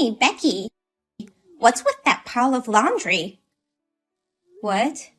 Hey, Becky, what's with that pile of laundry? What?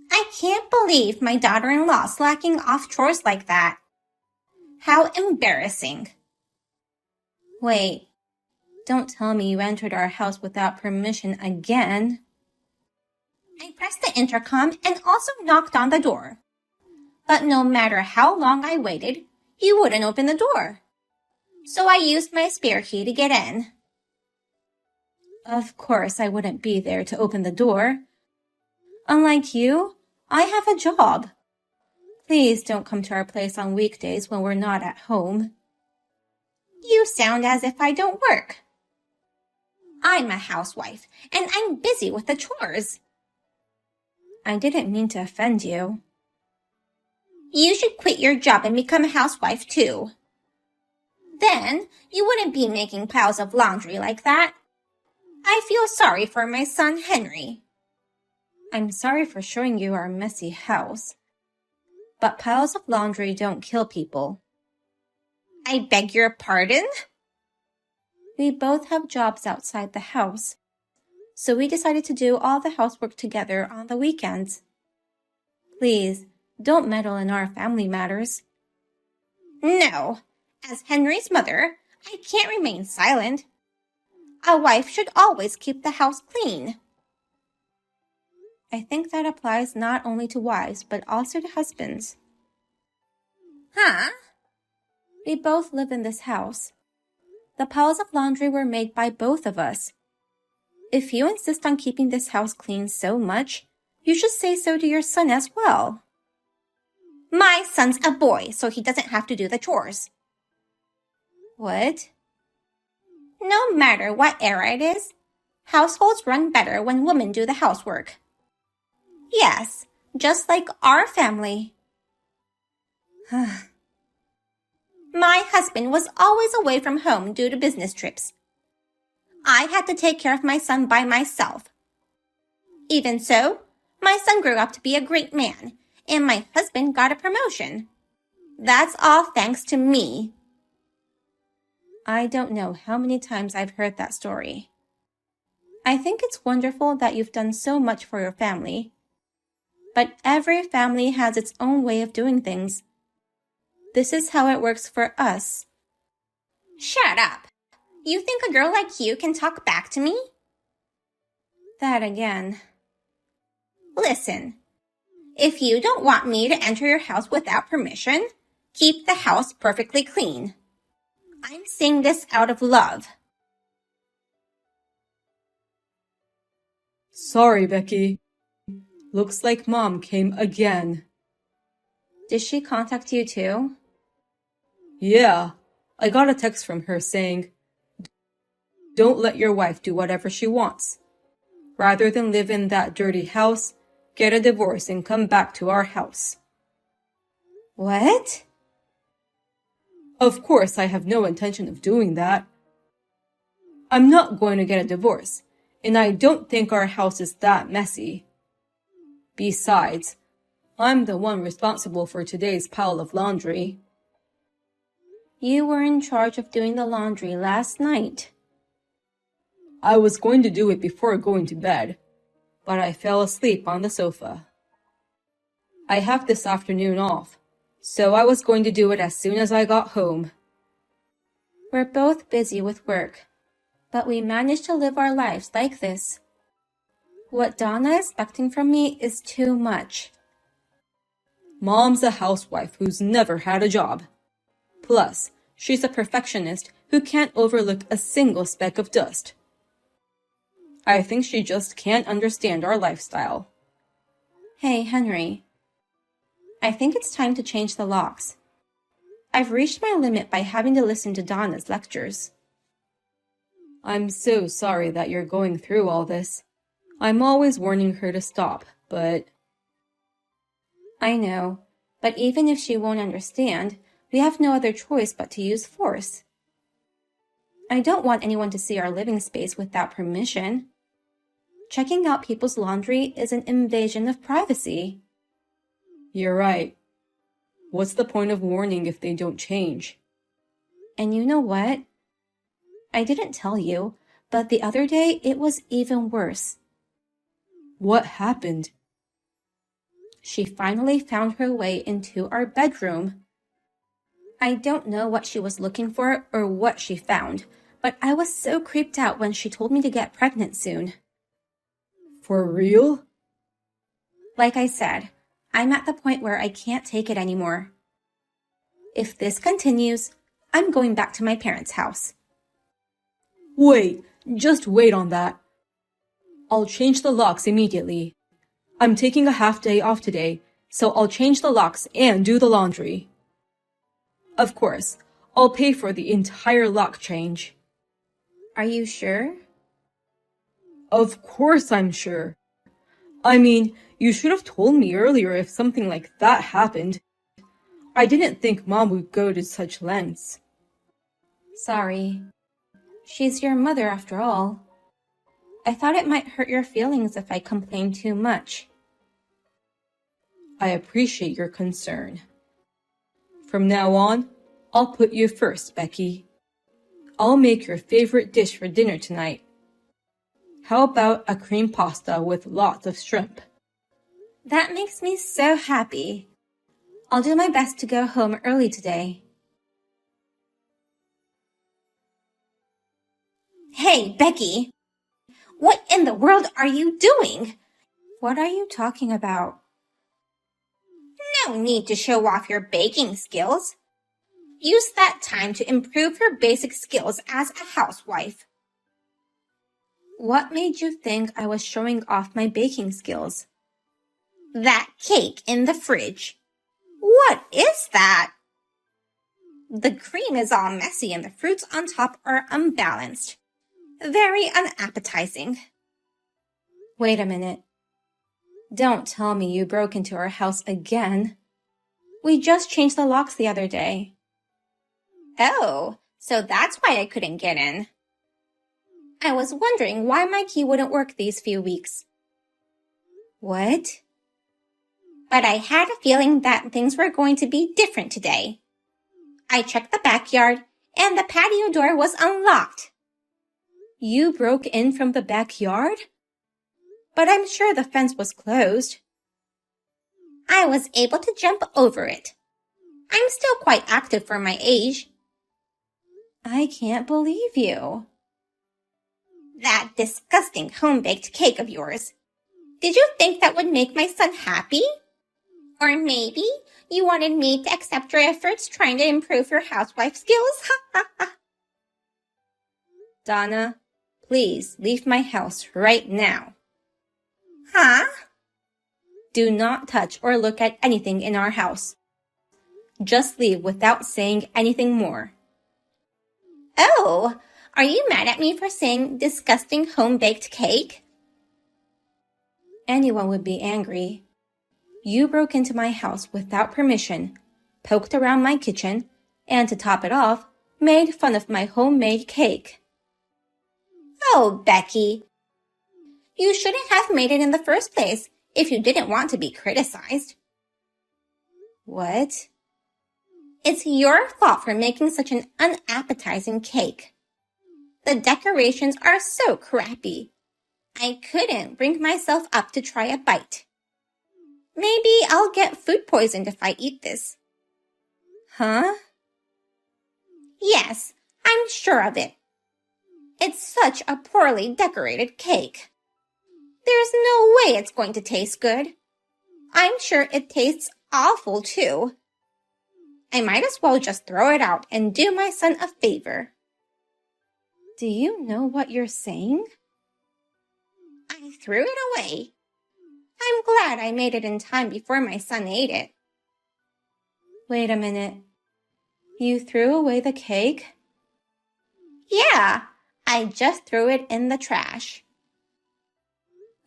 I can't believe my daughter-in-law slacking off chores like that. How embarrassing. Wait, don't tell me you entered our house without permission again. I pressed the intercom and also knocked on the door. But no matter how long I waited, you wouldn't open the door. So I used my spare key to get in. Of course I wouldn't be there to open the door. Unlike you, I have a job. Please don't come to our place on weekdays when we're not at home. You sound as if I don't work. I'm a housewife, and I'm busy with the chores. I didn't mean to offend you. You should quit your job and become a housewife too. Then you wouldn't be making piles of laundry like that. I feel sorry for my son Henry. I'm sorry for showing you our messy house. But piles of laundry don't kill people. I beg your pardon? We both have jobs outside the house, so we decided to do all the housework together on the weekends. Please, don't meddle in our family matters. No, as Henry's mother, I can't remain silent. A wife should always keep the house clean. I think that applies not only to wives, but also to husbands. Huh? We both live in this house. The piles of laundry were made by both of us. If you insist on keeping this house clean so much, you should say so to your son as well. My son's a boy, so he doesn't have to do the chores. What? No matter what era it is, households run better when women do the housework. Yes, just like our family. My husband was always away from home due to business trips. I had to take care of my son by myself. Even so, my son grew up to be a great man, and my husband got a promotion. That's all thanks to me. I don't know how many times I've heard that story. I think it's wonderful that you've done so much for your family. But every family has its own way of doing things. This is how it works for us. Shut up. You think a girl like you can talk back to me? That again. Listen, if you don't want me to enter your house without permission, keep the house perfectly clean. I'm saying this out of love. Sorry, Becky. Looks like Mom came again. Did she contact you too? Yeah, I got a text from her saying, "Don't let your wife do whatever she wants. Rather than live in that dirty house, get a divorce and come back to our house." What? Of course, I have no intention of doing that. I'm not going to get a divorce, and I don't think our house is that messy. Besides, I'm the one responsible for today's pile of laundry. You were in charge of doing the laundry last night. I was going to do it before going to bed, but I fell asleep on the sofa. I have this afternoon off, so I was going to do it as soon as I got home. We're both busy with work, but we managed to live our lives like this. What Donna is expecting from me is too much. Mom's a housewife who's never had a job. Plus, she's a perfectionist who can't overlook a single speck of dust. I think she just can't understand our lifestyle. Hey, Henry. I think it's time to change the locks. I've reached my limit by having to listen to Donna's lectures. I'm so sorry that you're going through all this. I'm always warning her to stop, but... I know, but even if she won't understand, we have no other choice but to use force. I don't want anyone to see our living space without permission. Checking out people's laundry is an invasion of privacy. You're right. What's the point of warning if they don't change? And you know what? I didn't tell you, but the other day it was even worse. What happened? She finally found her way into our bedroom. I don't know what she was looking for or what she found, but I was so creeped out when she told me to get pregnant soon. For real? Like I said, I'm at the point where I can't take it anymore. If this continues, I'm going back to my parents' house. Wait, just wait on that. I'll change the locks immediately. I'm taking a half day off today, so I'll change the locks and do the laundry. Of course, I'll pay for the entire lock change. Are you sure? Of course I'm sure. I mean, you should have told me earlier if something like that happened. I didn't think Mom would go to such lengths. Sorry. She's your mother after all. I thought it might hurt your feelings if I complained too much. I appreciate your concern. From now on, I'll put you first, Becky. I'll make your favorite dish for dinner tonight. How about a cream pasta with lots of shrimp? That makes me so happy. I'll do my best to go home early today. Hey, Becky! What in the world are you doing? What are you talking about? No need to show off your baking skills. Use that time to improve your basic skills as a housewife. What made you think I was showing off my baking skills? That cake in the fridge. What is that? The cream is all messy and the fruits on top are unbalanced. Very unappetizing. Wait a minute. Don't tell me you broke into our house again. We just changed the locks the other day. Oh, so that's why I couldn't get in. I was wondering why my key wouldn't work these few weeks. What? But I had a feeling that things were going to be different today. I checked the backyard and the patio door was unlocked. You broke in from the backyard? But I'm sure the fence was closed. I was able to jump over it. I'm still quite active for my age. I can't believe you. That disgusting home-baked cake of yours. Did you think that would make my son happy? Or maybe you wanted me to accept your efforts trying to improve your housewife skills? Donna, please leave my house right now. Huh? Do not touch or look at anything in our house. Just leave without saying anything more. Oh, are you mad at me for saying disgusting home-baked cake? Anyone would be angry. You broke into my house without permission, poked around my kitchen, and to top it off, made fun of my homemade cake. Oh, Becky. You shouldn't have made it in the first place if you didn't want to be criticized. What? It's your fault for making such an unappetizing cake. The decorations are so crappy. I couldn't bring myself up to try a bite. Maybe I'll get food poisoned if I eat this. Huh? Yes, I'm sure of it. It's such a poorly decorated cake. There's no way it's going to taste good. I'm sure it tastes awful too. I might as well just throw it out and do my son a favor. Do you know what you're saying? I threw it away. I'm glad I made it in time before my son ate it. Wait a minute. You threw away the cake? Yeah, I just threw it in the trash.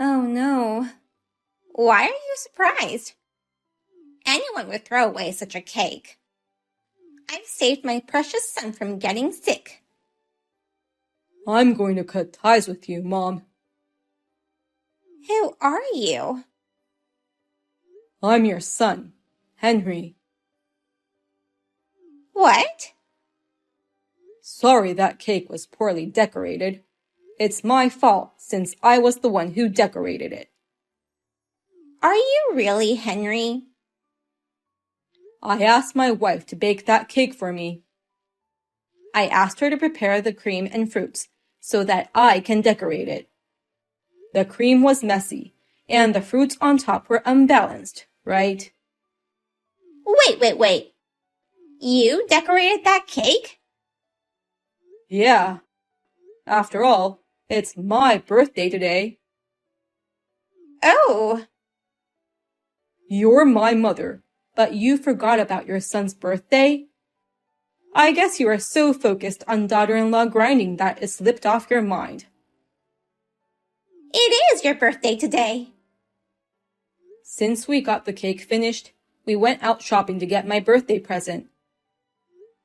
Oh no. Why are you surprised? Anyone would throw away such a cake. I've saved my precious son from getting sick. I'm going to cut ties with you, Mom. Who are you? I'm your son, Henry. What? sorry that cake was poorly decorated. It's my fault since I was the one who decorated it. Are you really, Henry? I asked my wife to bake that cake for me. I asked her to prepare the cream and fruits so that I can decorate it. The cream was messy, and the fruits on top were unbalanced, right? Wait. You decorated that cake? Yeah. After all, it's my birthday today. Oh. You're my mother, but you forgot about your son's birthday? I guess you are so focused on daughter-in-law grinding that it slipped off your mind. It is your birthday today. Since we got the cake finished, we went out shopping to get my birthday present.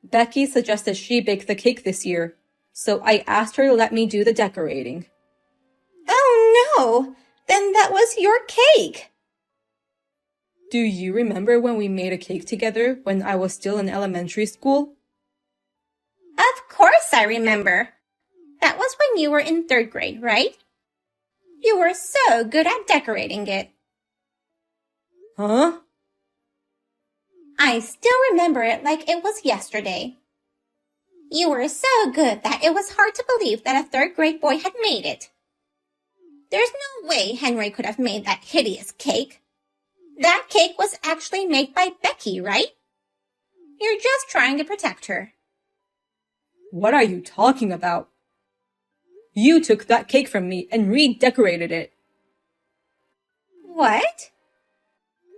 Becky suggested she bake the cake this year, so I asked her to let me do the decorating. Oh no! Then that was your cake! Do you remember when we made a cake together when I was still in elementary school? Of course I remember. That was when you were in 3rd grade, right? You were so good at decorating it. Huh? I still remember it like it was yesterday. You were so good that it was hard to believe that a 3rd grade boy had made it. There's no way Henry could have made that hideous cake. That cake was actually made by Becky, right? You're just trying to protect her. What are you talking about? You took that cake from me and redecorated it. What?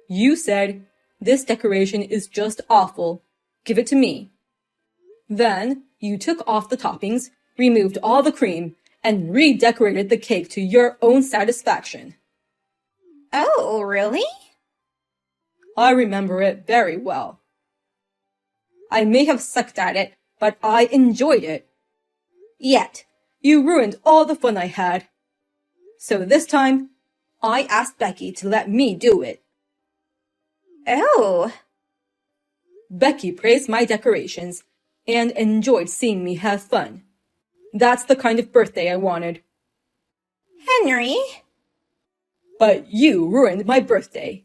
You said, "This decoration is just awful. Give it to me." Then, you took off the toppings, removed all the cream, and redecorated the cake to your own satisfaction. Oh, really? I remember it very well. I may have sucked at it, but I enjoyed it. Yet, you ruined all the fun I had. So this time, I asked Becky to let me do it. Oh. Becky praised my decorations and enjoyed seeing me have fun. That's the kind of birthday I wanted. Henry? But you ruined my birthday.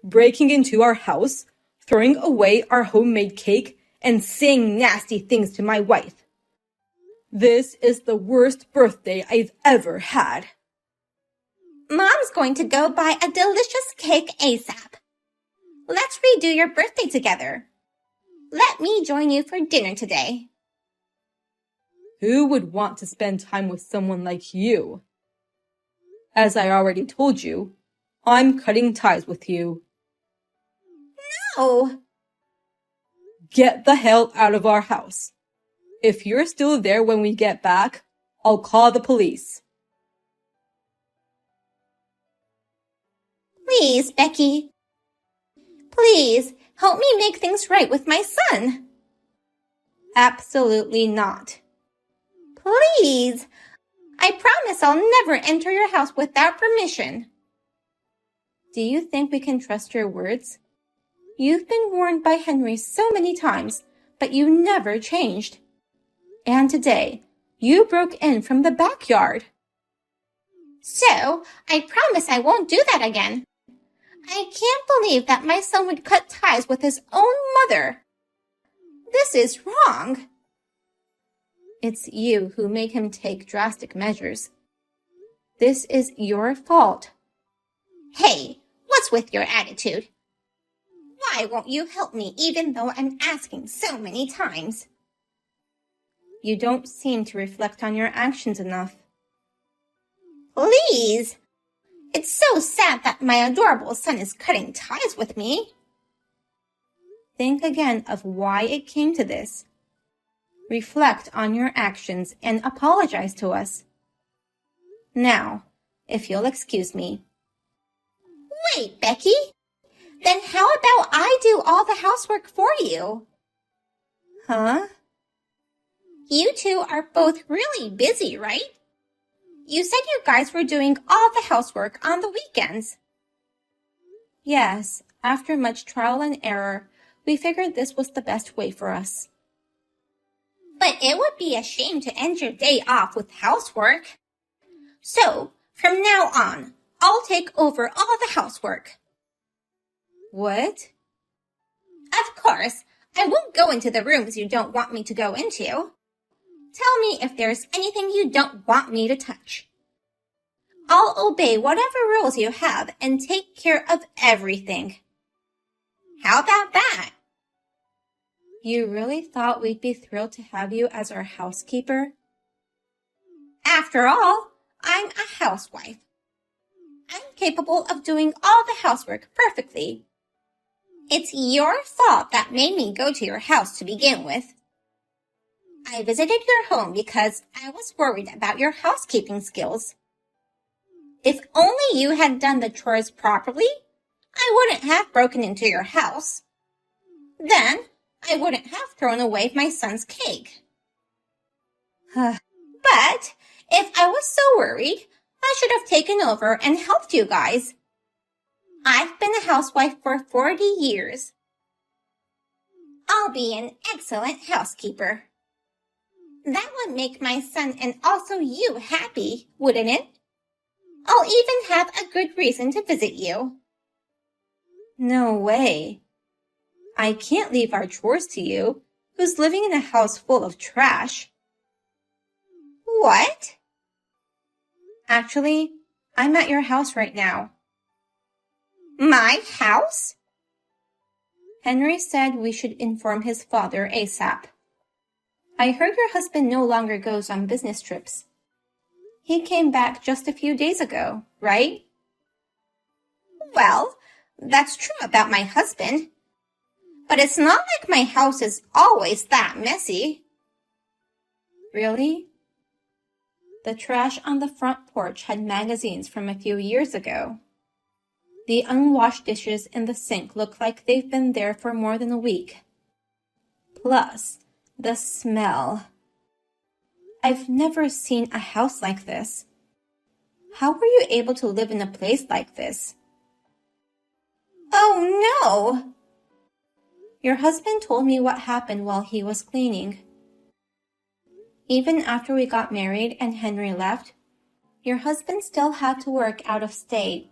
Breaking into our house, throwing away our homemade cake, and saying nasty things to my wife. This is the worst birthday I've ever had. Mom's going to go buy a delicious cake ASAP. Let's redo your birthday together. Let me join you for dinner today. Who would want to spend time with someone like you? As I already told you, I'm cutting ties with you. No! Get the hell out of our house. If you're still there when we get back, I'll call the police. Please, Becky. Please, help me make things right with my son. Absolutely not. Please. I promise I'll never enter your house without permission. Do you think we can trust your words? You've been warned by Henry so many times, but you never changed. And today, you broke in from the backyard. So, I promise I won't do that again. I can't believe that my son would cut ties with his own mother. This is wrong. It's you who made him take drastic measures. This is your fault. Hey, what's with your attitude? Why won't you help me even though I'm asking so many times? You don't seem to reflect on your actions enough. Please! It's so sad that my adorable son is cutting ties with me. Think again of why it came to this. Reflect on your actions and apologize to us. Now, if you'll excuse me. Wait, Becky. Then how about I do all the housework for you? Huh? You two are both really busy, right? You said you guys were doing all the housework on the weekends. Yes, after much trial and error, we figured this was the best way for us. But it would be a shame to end your day off with housework. So, from now on, I'll take over all the housework. What? Of course, I won't go into the rooms you don't want me to go into. Tell me if there's anything you don't want me to touch. I'll obey whatever rules you have and take care of everything. How about that? You really thought we'd be thrilled to have you as our housekeeper? After all, I'm a housewife. I'm capable of doing all the housework perfectly. It's your fault that made me go to your house to begin with. I visited your home because I was worried about your housekeeping skills. If only you had done the chores properly, I wouldn't have broken into your house. Then, I wouldn't have thrown away my son's cake. But, if I was so worried, I should have taken over and helped you guys. I've been a housewife for 40 years. I'll be an excellent housekeeper. That would make my son and also you happy, wouldn't it? I'll even have a good reason to visit you. No way. I can't leave our chores to you, who's living in a house full of trash. What? Actually, I'm at your house right now. My house? Henry said we should inform his father ASAP. I heard your husband no longer goes on business trips. He came back just a few days ago, right? Well, that's true about my husband. But it's not like my house is always that messy. Really? The trash on the front porch had magazines from a few years ago. The unwashed dishes in the sink look like they've been there for more than a week. Plus, the smell. I've never seen a house like this. How were you able to live in a place like this? Oh no! Your husband told me what happened while he was cleaning. Even after we got married and Henry left, your husband still had to work out of state,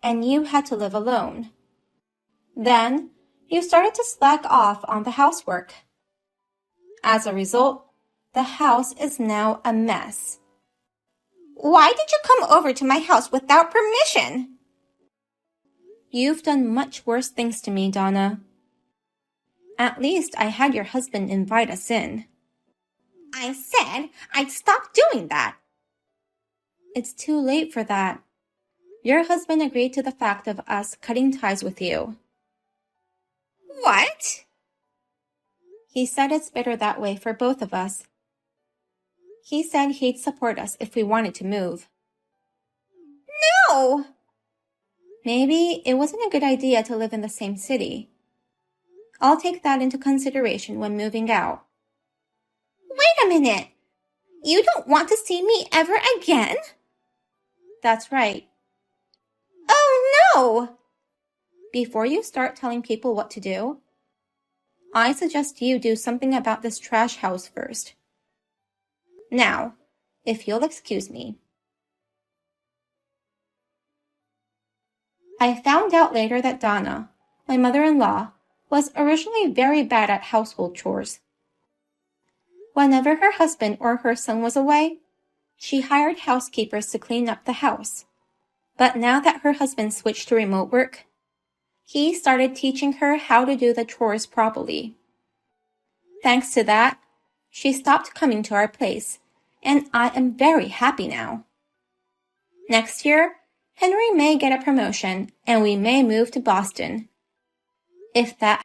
and you had to live alone. Then, you started to slack off on the housework. As a result, the house is now a mess. Why did you come over to my house without permission? You've done much worse things to me, Donna. At least I had your husband invite us in. I said I'd stop doing that. It's too late for that. Your husband agreed to the fact of us cutting ties with you. What? He said it's better that way for both of us. He said he'd support us if we wanted to move. No! Maybe it wasn't a good idea to live in the same city. I'll take that into consideration when moving out. Wait a minute! You don't want to see me ever again? That's right. Oh no! Before you start telling people what to do, I suggest you do something about this trash house first. Now, if you'll excuse me. I found out later that Donna, my mother-in-law, was originally very bad at household chores. Whenever her husband or her son was away, she hired housekeepers to clean up the house. But now that her husband switched to remote work, he started teaching her how to do the chores properly. Thanks to that, she stopped coming to our place, and I am very happy now. Next year, Henry may get a promotion, and we may move to Boston. If that